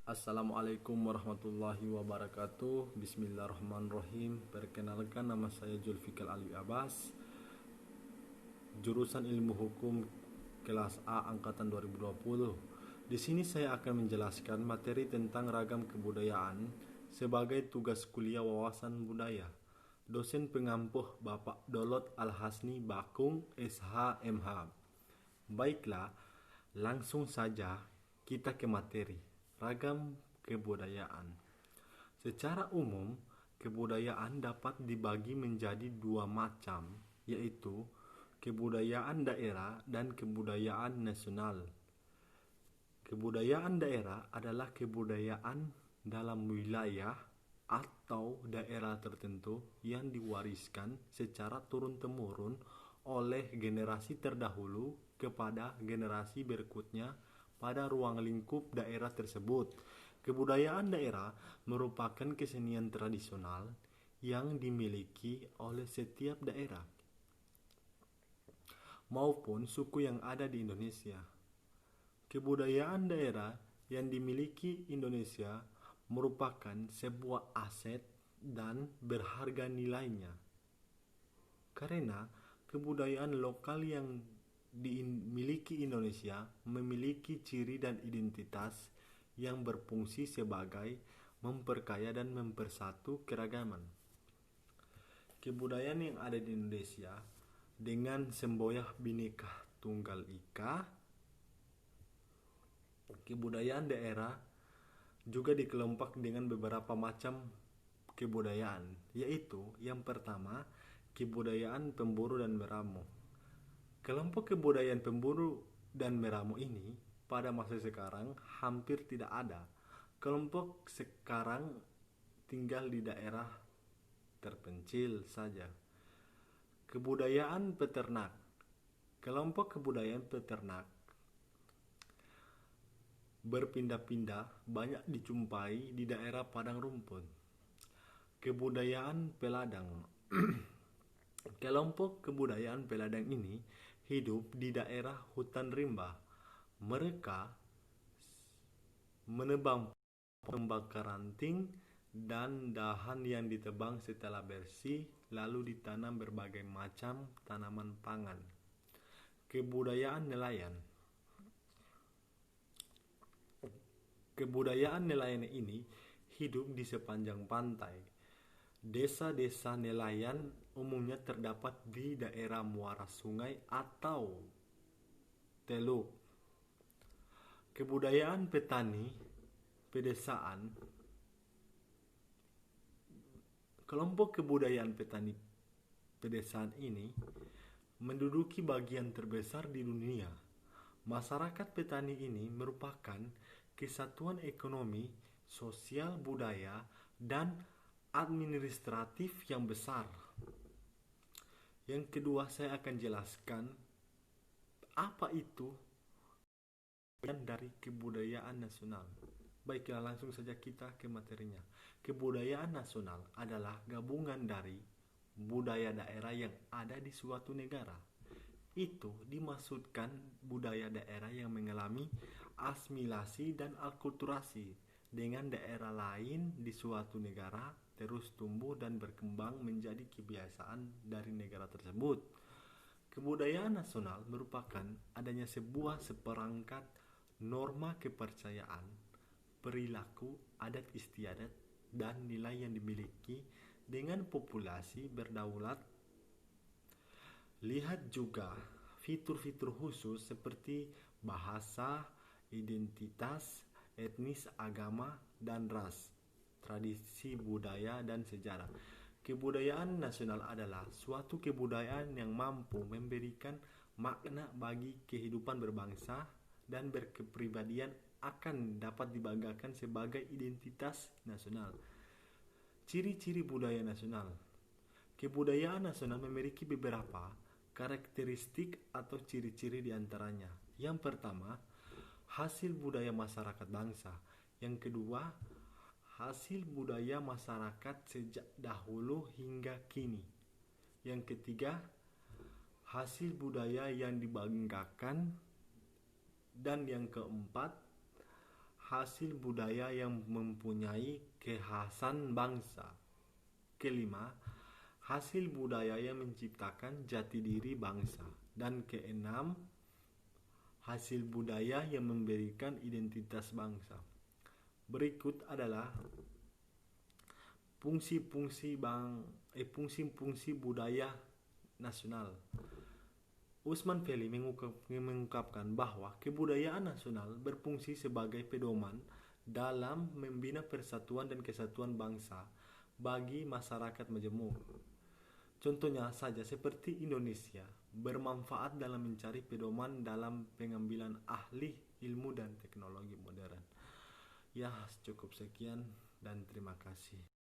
Assalamualaikum warahmatullahi wabarakatuh. Bismillahirrahmanirrahim. Perkenalkan, nama saya Zulfikar Ali Abbas, jurusan Ilmu Hukum kelas A angkatan 2020. Di sini saya akan menjelaskan materi tentang ragam kebudayaan sebagai tugas kuliah wawasan budaya. Dosen pengampuh Bapak Dolot Al-Hasni Bakung SH.MH. Baiklah, langsung saja kita ke materi. Ragam kebudayaan. Secara umum, kebudayaan dapat dibagi menjadi dua macam, yaitu kebudayaan daerah dan kebudayaan nasional. Kebudayaan daerah adalah kebudayaan dalam wilayah atau daerah tertentu yang diwariskan secara turun-temurun oleh generasi terdahulu kepada generasi berikutnya pada ruang lingkup daerah tersebut. Kebudayaan daerah merupakan kesenian tradisional yang dimiliki oleh setiap daerah maupun suku yang ada di Indonesia. Kebudayaan daerah yang dimiliki Indonesia merupakan sebuah aset dan berharga nilainya, karena kebudayaan lokal yang dimiliki Indonesia memiliki ciri dan identitas yang berfungsi sebagai memperkaya dan mempersatu keragaman. Kebudayaan yang ada di Indonesia dengan semboyan Bhinneka Tunggal Ika. Kebudayaan daerah juga dikelompok dengan beberapa macam kebudayaan, yaitu yang pertama, kebudayaan pemburu dan meramu. Kelompok kebudayaan pemburu dan meramu ini pada masa sekarang hampir tidak ada. Kelompok sekarang tinggal di daerah terpencil saja. Kebudayaan peternak. Kelompok kebudayaan peternak berpindah-pindah banyak dijumpai di daerah padang rumput. Kebudayaan peladang. Kelompok kebudayaan peladang ini hidup di daerah hutan rimba. Mereka menebang, membakar ranting dan dahan yang ditebang setelah bersih, lalu ditanam berbagai macam tanaman pangan. Kebudayaan nelayan. Kebudayaan nelayan ini hidup di sepanjang pantai. Desa-desa nelayan umumnya terdapat di daerah muara sungai atau teluk. Kebudayaan petani pedesaan. Kelompok kebudayaan petani pedesaan ini menduduki bagian terbesar di dunia. Masyarakat petani ini merupakan kesatuan ekonomi, sosial, budaya, dan administratif yang besar. Yang kedua, saya akan jelaskan apa itu dari kebudayaan nasional. Baiklah, langsung saja kita ke materinya. Kebudayaan nasional adalah gabungan dari budaya daerah yang ada di suatu negara. Itu dimaksudkan budaya daerah yang mengalami asimilasi dan akulturasi dengan daerah lain di suatu negara, terus tumbuh dan berkembang menjadi kebiasaan dari negara tersebut. Kebudayaan nasional merupakan adanya sebuah seperangkat norma kepercayaan, perilaku, adat istiadat, dan nilai yang dimiliki dengan populasi berdaulat. Lihat juga fitur-fitur khusus seperti bahasa, identitas, etnis, agama, dan ras, tradisi budaya, dan sejarah. Kebudayaan nasional adalah suatu kebudayaan yang mampu memberikan makna bagi kehidupan berbangsa dan berkepribadian akan dapat dibanggakan sebagai identitas nasional. Ciri-ciri budaya nasional. Kebudayaan nasional memiliki beberapa karakteristik atau ciri-ciri diantaranya. Yang pertama, hasil budaya masyarakat bangsa. Yang kedua, hasil budaya masyarakat sejak dahulu hingga kini. Yang ketiga, hasil budaya yang dibanggakan. Dan yang keempat, hasil budaya yang mempunyai kekhasan bangsa. Kelima, hasil budaya yang menciptakan jati diri bangsa. Dan keenam, hasil budaya yang memberikan identitas bangsa. Berikut adalah fungsi-fungsi budaya nasional. Usman Feli mengungkapkan bahwa kebudayaan nasional berfungsi sebagai pedoman dalam membina persatuan dan kesatuan bangsa bagi masyarakat majemuk. Contohnya saja seperti Indonesia bermanfaat dalam mencari pedoman dalam pengambilan ahli ilmu dan teknologi modern. Ya, cukup sekian dan terima kasih.